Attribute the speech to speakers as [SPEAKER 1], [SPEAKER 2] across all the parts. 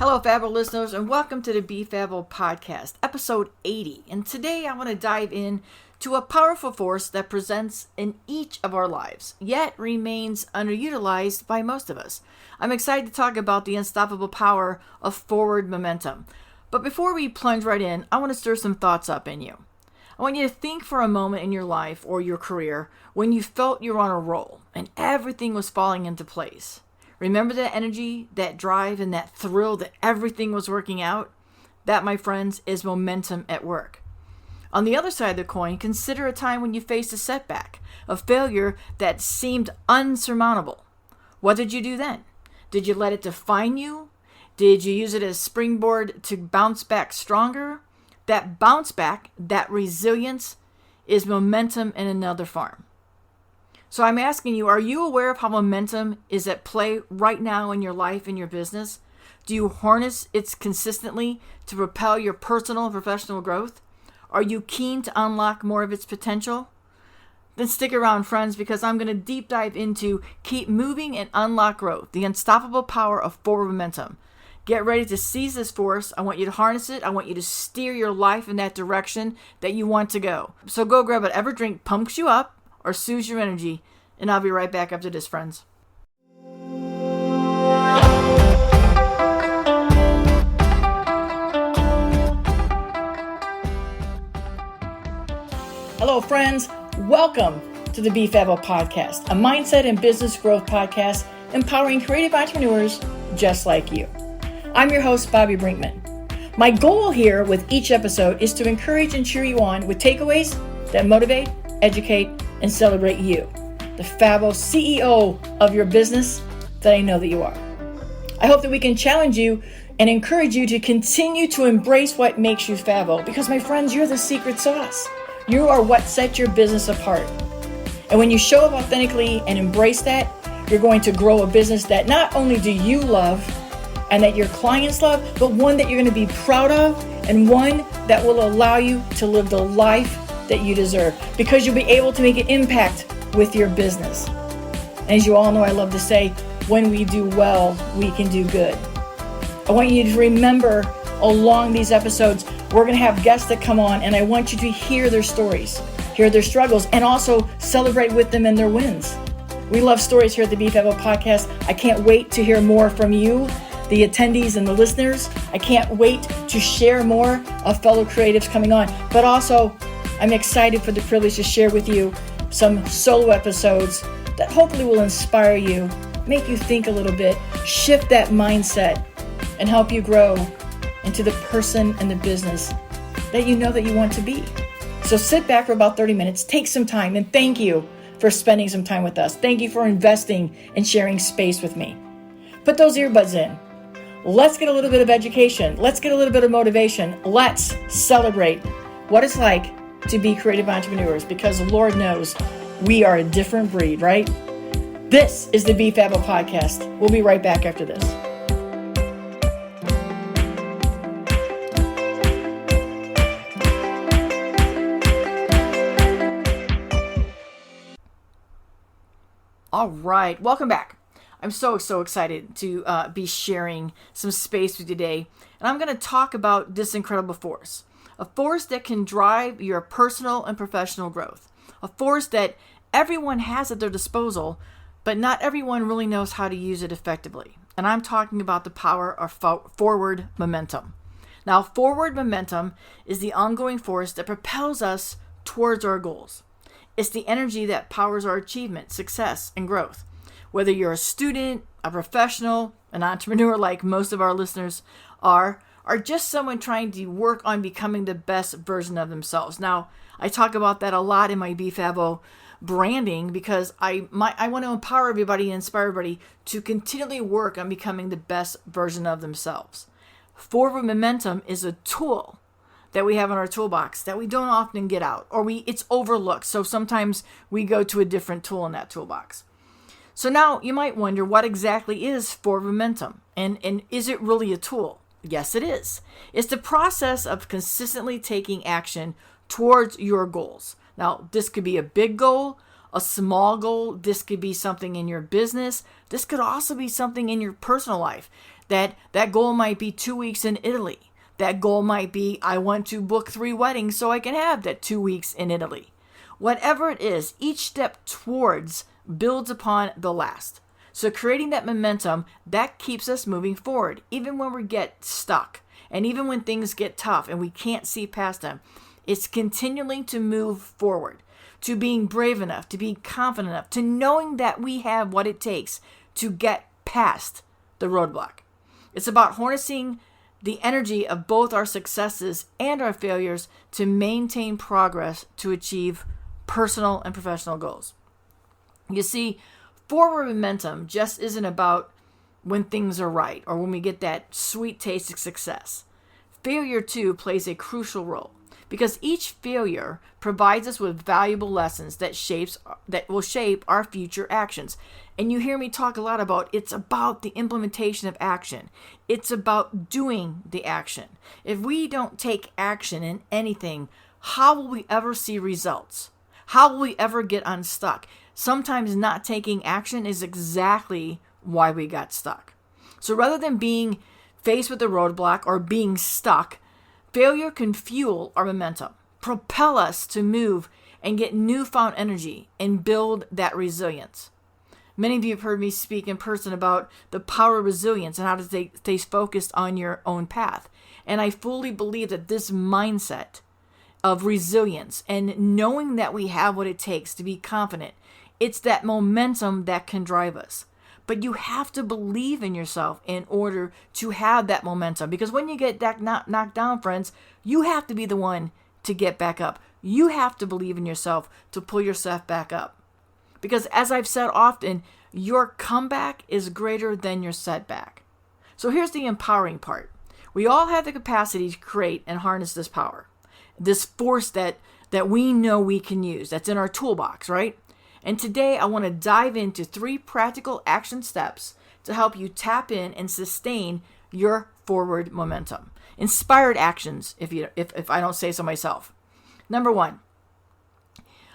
[SPEAKER 1] Hello, Fable listeners, and welcome to the Be Fable podcast, episode 80. And today I want to dive in to a powerful force that presents in each of our lives, yet remains underutilized by most of us. I'm excited to talk about the unstoppable power of forward momentum. But before we plunge right in, I want to stir some thoughts up in you. I want you to think for a moment in your life or your career when you felt you were on a roll and everything was falling into place. Remember that energy, that drive, and that thrill that everything was working out? That, my friends, is momentum at work. On the other side of the coin, consider a time when you faced a setback, a failure that seemed unsurmountable. What did you do then? Did you let it define you? Did you use it as a springboard to bounce back stronger? That bounce back, that resilience, is momentum in another form. So I'm asking you, are you aware of how momentum is at play right now in your life, in your business? Do you harness it consistently to propel your personal and professional growth? Are you keen to unlock more of its potential? Then stick around, friends, because I'm going to deep dive into keep moving and unlock growth, the unstoppable power of forward momentum. Get ready to seize this force. I want you to harness it. I want you to steer your life in that direction that you want to go. So go grab whatever drink pumps you up or soothes your energy, and I'll be right back after this, friends. Hello, friends. Welcome to the Be Fable podcast, a mindset and business growth podcast empowering creative entrepreneurs just like you. I'm your host, Bobby Brinkman. My goal here with each episode is to encourage and cheer you on with takeaways that motivate, educate, and celebrate you, the Fable CEO of your business that I know that you are. I hope that we can challenge you and encourage you to continue to embrace what makes you Fable, because my friends, you're the secret sauce. You are what sets your business apart. And when you show up authentically and embrace that, you're going to grow a business that not only do you love and that your clients love, but one that you're going to be proud of and one that will allow you to live the life that you deserve, because you'll be able to make an impact with your business. And as you all know, I love to say, when we do well, we can do good. I want you to remember along these episodes, we're going to have guests that come on, and I want you to hear their stories, hear their struggles, and also celebrate with them and their wins. We love stories here at the Be Fable podcast. I can't wait to hear more from you, the attendees and the listeners. I can't wait to share more of fellow creatives coming on, but also I'm excited for the privilege to share with you some solo episodes that hopefully will inspire you, make you think a little bit, shift that mindset, and help you grow into the person and the business that you know that you want to be. So sit back for about 30 minutes, take some time, and thank you for spending some time with us. Thank you for investing and sharing space with me. Put those earbuds in. Let's get a little bit of education. Let's get a little bit of motivation. Let's celebrate what it's like to be creative entrepreneurs, because Lord knows we are a different breed, right? This is the Be Fable podcast. We'll be right back after this. All right, welcome back. I'm so excited to be sharing some space with you today. And I'm going to talk about this incredible force. A force that can drive your personal and professional growth. A force that everyone has at their disposal, but not everyone really knows how to use it effectively. And I'm talking about the power of forward momentum. Now, forward momentum is the ongoing force that propels us towards our goals. It's the energy that powers our achievement, success, and growth. Whether you're a student, a professional, an entrepreneur like most of our listeners are just someone trying to work on becoming the best version of themselves. Now, I talk about that a lot in my Be Fable branding, because I want to empower everybody and inspire everybody to continually work on becoming the best version of themselves. Forward momentum is a tool that we have in our toolbox that we don't often get out, or it's overlooked. So sometimes we go to a different tool in that toolbox. So now you might wonder, what exactly is forward momentum? And is it really a tool? Yes, it is. It's the process of consistently taking action towards your goals. Now, this could be a big goal, a small goal. This could be something in your business. This could also be something in your personal life. That goal might be 2 weeks in Italy. That goal might be, I want to book 3 weddings so I can have that 2 weeks in Italy. Whatever it is, each step towards builds upon the last. So creating that momentum, that keeps us moving forward, even when we get stuck and even when things get tough and we can't see past them. It's continuing to move forward, to being brave enough, to be confident enough, to knowing that we have what it takes to get past the roadblock. It's about harnessing the energy of both our successes and our failures to maintain progress to achieve personal and professional goals. You see, forward momentum just isn't about when things are right or when we get that sweet taste of success. Failure too plays a crucial role because each failure provides us with valuable lessons that will shape our future actions. And you hear me talk a lot about it's about the implementation of action. It's about doing the action. If we don't take action in anything, how will we ever see results? How will we ever get unstuck? Sometimes not taking action is exactly why we got stuck. So rather than being faced with a roadblock or being stuck, failure can fuel our momentum, propel us to move and get newfound energy and build that resilience. Many of you have heard me speak in person about the power of resilience and how to stay focused on your own path. And I fully believe that this mindset of resilience and knowing that we have what it takes to be confident, it's that momentum that can drive us. But you have to believe in yourself in order to have that momentum. Because when you get knocked down, friends, you have to be the one to get back up. You have to believe in yourself to pull yourself back up. Because as I've said often, your comeback is greater than your setback. So here's the empowering part. We all have the capacity to create and harness this power. This force that we know we can use. That's in our toolbox, right? And today I want to dive into 3 practical action steps to help you tap in and sustain your forward momentum. Inspired actions, if I don't say so myself. Number 1,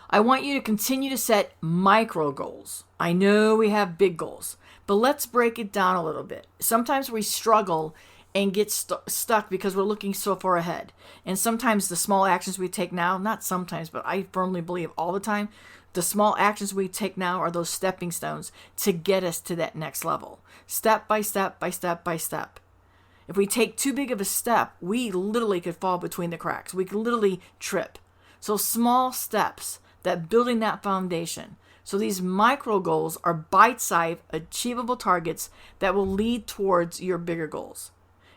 [SPEAKER 1] I want you to continue to set micro goals. I know we have big goals, but let's break it down a little bit. Sometimes we struggle and get stuck because we're looking so far ahead. And sometimes the small actions we take now, not sometimes, but I firmly believe all the time, the small actions we take now are those stepping stones to get us to that next level. Step by step by step by step. If we take too big of a step, we literally could fall between the cracks. We could literally trip. So small steps that building that foundation. So these micro goals are bite-sized, achievable targets that will lead towards your bigger goals.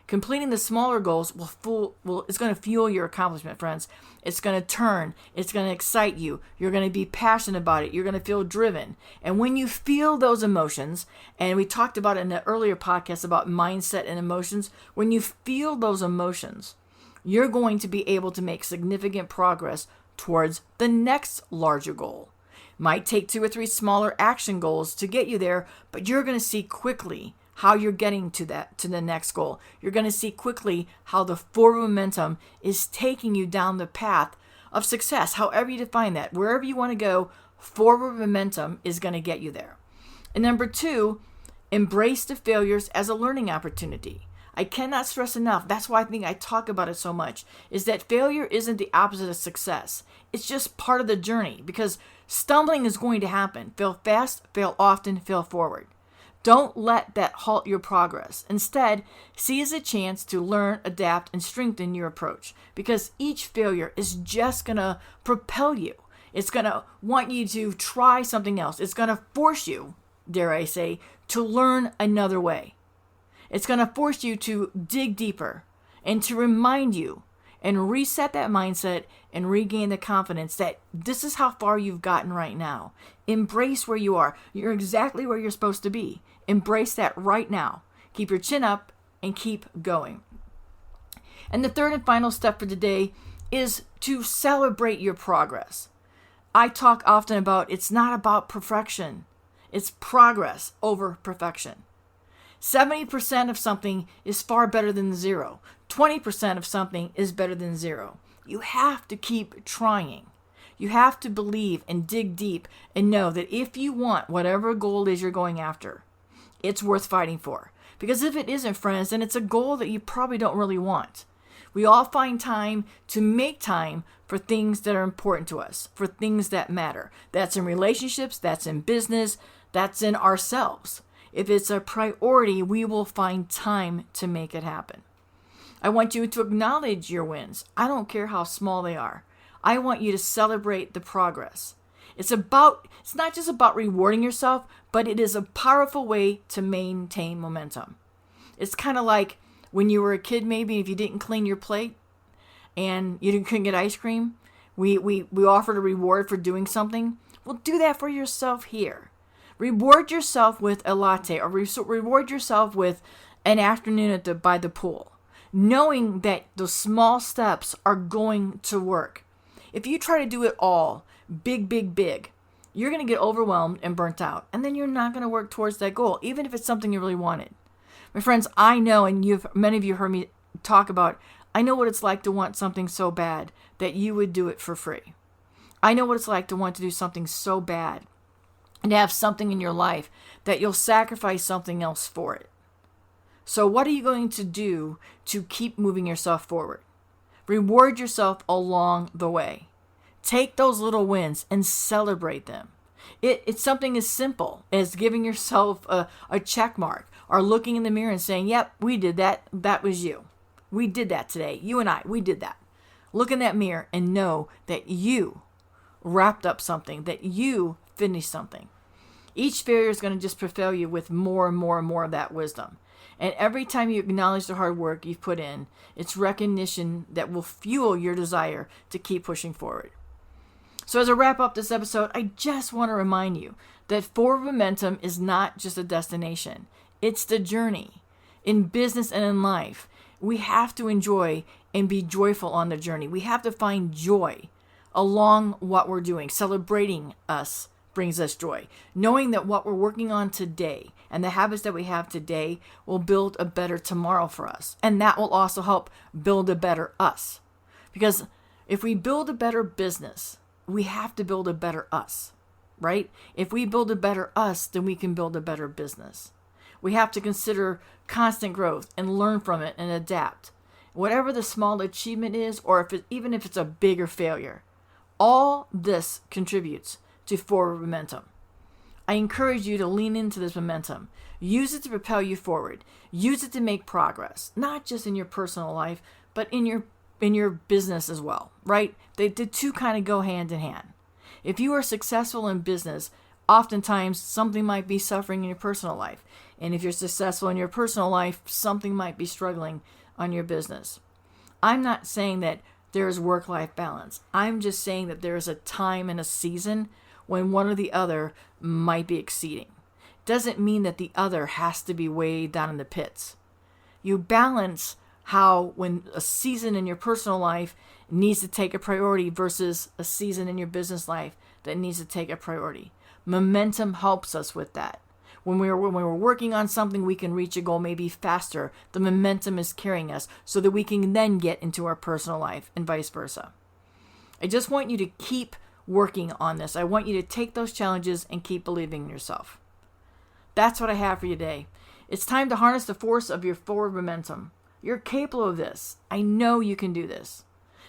[SPEAKER 1] Completing the smaller goals it's going to fuel your accomplishment, friends. It's going to turn. It's going to excite you. You're going to be passionate about it. You're going to feel driven. And when you feel those emotions, and we talked about it in the earlier podcast about mindset and emotions, when you feel those emotions, you're going to be able to make significant progress towards the next larger goal. Might take 2 or 3 smaller action goals to get you there, but you're going to see quickly how you're getting to the next goal. You're going to see quickly how the forward momentum is taking you down the path of success, however you define that. Wherever you want to go, forward momentum is going to get you there. And number 2, embrace the failures as a learning opportunity. I cannot stress enough, that's why I think I talk about it so much, is that failure isn't the opposite of success. It's just part of the journey because stumbling is going to happen. Fail fast, fail often, fail forward. Don't let that halt your progress. Instead, see as a chance to learn, adapt, and strengthen your approach because each failure is just going to propel you. It's going to want you to try something else. It's going to force you, dare I say, to learn another way. It's going to force you to dig deeper and to remind you and reset that mindset and regain the confidence that this is how far you've gotten right now. Embrace where you are. You're exactly where you're supposed to be. Embrace that right now. Keep your chin up and keep going. And the 3rd and final step for today is to celebrate your progress. I talk often about it's not about perfection. It's progress over perfection. 70% of something is far better than 0. 20% of something is better than 0. You have to keep trying. You have to believe and dig deep and know that if you want whatever goal is you're going after, it's worth fighting for. Because if it isn't, friends, then it's a goal that you probably don't really want. We all find time to make time for things that are important to us, for things that matter. That's in relationships, that's in business, that's in ourselves. If it's a priority, we will find time to make it happen. I want you to acknowledge your wins. I don't care how small they are. I want you to celebrate the progress. It's not just about rewarding yourself, but it is a powerful way to maintain momentum. It's kind of like when you were a kid, maybe if you didn't clean your plate and you couldn't get ice cream, we offered a reward for doing something. Well, do that for yourself here. Reward yourself with a latte, or reward yourself with an afternoon by the pool, knowing that those small steps are going to work. If you try to do it all, big, you're going to get overwhelmed and burnt out. And then you're not going to work towards that goal, even if it's something you really wanted. My friends, I know, and many of you heard me talk about, I know what it's like to want something so bad that you would do it for free. I know what it's like to want to do something so bad and to have something in your life that you'll sacrifice something else for it. So what are you going to do to keep moving yourself forward? Reward yourself along the way. Take those little wins and celebrate them. It's something as simple as giving yourself a check mark, or looking in the mirror and saying, yep, we did that. That was you. We did that today. You and I, we did that. Look in that mirror and know that you wrapped up something, that you finished something. Each failure is going to just propel you with more and more and more of that wisdom. And every time you acknowledge the hard work you've put in, it's recognition that will fuel your desire to keep pushing forward. So as I wrap up this episode, I just want to remind you that forward momentum is not just a destination. It's the journey. In business and in life, we have to enjoy and be joyful on the journey. We have to find joy along what we're doing. Celebrating us brings us joy. Knowing that what we're working on today and the habits that we have today will build a better tomorrow for us. And that will also help build a better us. Because if we build a better business, we have to build a better us, right? If we build a better us, then we can build a better business. We have to consider constant growth and learn from it and adapt. Whatever the small achievement is, or even if it's a bigger failure, all this contributes to forward momentum. I encourage you to lean into this momentum. Use it to propel you forward. Use it to make progress, not just in your personal life, but in your business as well, right? The two kind of go hand in hand. If you are successful in business, oftentimes something might be suffering in your personal life. And if you're successful in your personal life, something might be struggling on your business. I'm not saying that there is work-life balance. I'm just saying that there is a time and a season when one or the other might be exceeding. Doesn't mean that the other has to be way down in the pits. You balance how when a season in your personal life needs to take a priority versus a season in your business life that needs to take a priority. Momentum helps us with that. When we're working on something, we can reach a goal maybe faster. The momentum is carrying us so that we can then get into our personal life and vice versa. I just want you to keep working on this. I want you to take those challenges and keep believing in yourself. That's what I have for you today. It's time to harness the force of your forward momentum. You're capable of this. I know you can do this.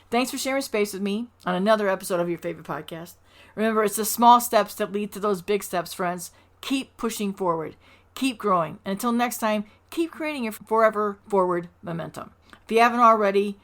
[SPEAKER 1] Thanks for sharing space with me on another episode of your favorite podcast. Remember, it's the small steps that lead to those big steps, friends. Keep pushing forward. Keep growing. And until next time, keep creating your forever forward momentum. If you haven't already,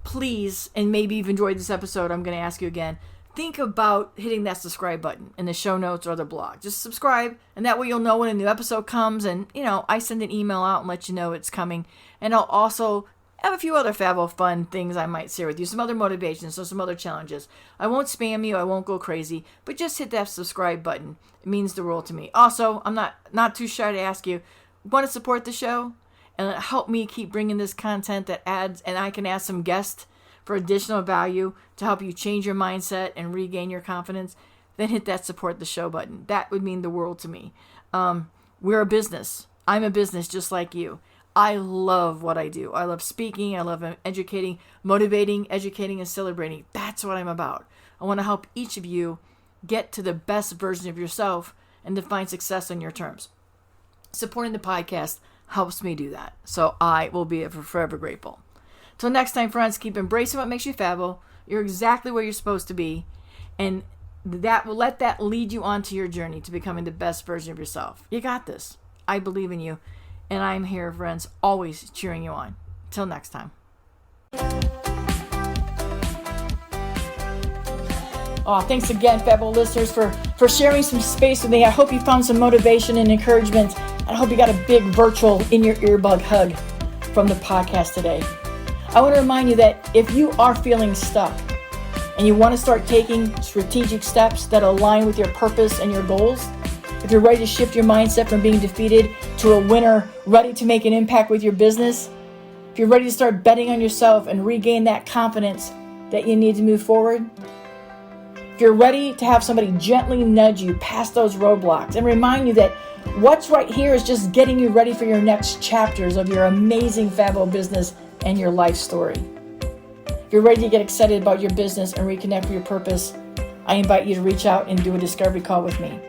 [SPEAKER 1] please, and maybe you've enjoyed this episode, I'm going to ask you again, think about hitting that subscribe button in the show notes or the blog. Just subscribe, and that way you'll know when a new episode comes. And, I send an email out and let you know it's coming. And I'll also have a few other fun things I might share with you. Some other motivations, some other challenges. I won't spam you. I won't go crazy. But just hit that subscribe button. It means the world to me. Also, I'm not too shy to ask you, want to support the show and help me keep bringing this content that adds, and I can add some guests for additional value to help you change your mindset and regain your confidence, then hit that support the show button. That would mean the world to me. We're a business. I'm a business just like you. I love what I do. I love speaking. I love educating, motivating, educating, and celebrating. That's what I'm about. I want to help each of you get to the best version of yourself and define success on your terms. Supporting the podcast helps me do that. So I will be forever grateful. Till next time, friends, keep embracing what makes you fabulous. You're exactly where you're supposed to be. And that will let that lead you onto your journey to becoming the best version of yourself. You got this. I believe in you. And I'm here, friends, always cheering you on. Till next time. Oh, thanks again, fabulous listeners, for sharing some space with me. I hope you found some motivation and encouragement. I hope you got a big virtual in your earbud hug from the podcast today. I want to remind you that if you are feeling stuck and you want to start taking strategic steps that align with your purpose and your goals, if you're ready to shift your mindset from being defeated to a winner, ready to make an impact with your business, if you're ready to start betting on yourself and regain that confidence that you need to move forward, if you're ready to have somebody gently nudge you past those roadblocks and remind you that what's right here is just getting you ready for your next chapters of your amazing fabulous business and your life story. If you're ready to get excited about your business and reconnect with your purpose, I invite you to reach out and do a discovery call with me.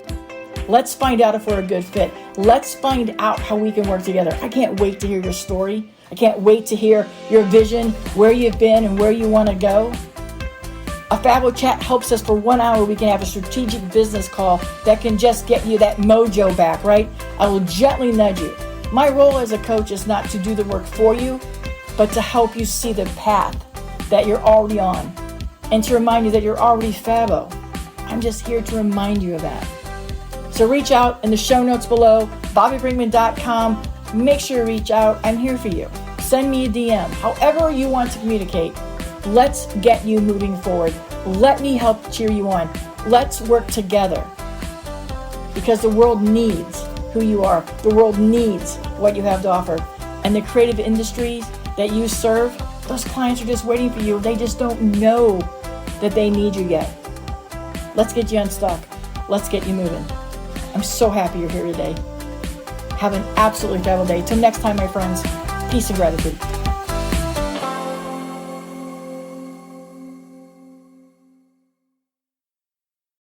[SPEAKER 1] Let's find out if we're a good fit. Let's find out how we can work together. I can't wait to hear your story. I can't wait to hear your vision, where you've been and where you want to go. A Fabulous Chat helps us for 1 hour. We can have a strategic business call that can just get you that mojo back, right? I will gently nudge you. My role as a coach is not to do the work for you, but to help you see the path that you're already on and to remind you that you're already fabo. I'm just here to remind you of that. So reach out in the show notes below, bobbybrinkman.com. Make sure you reach out. I'm here for you. Send me a DM. However you want to communicate. Let's get you moving forward. Let me help cheer you on. Let's work together. Because the world needs who you are. The world needs what you have to offer. And the creative industries that you serve, those clients are just waiting for you. They just don't know that they need you yet. Let's get you unstuck. Let's get you moving. I'm so happy you're here today. Have an absolutely fabulous day. Till next time, my friends. Peace and gratitude.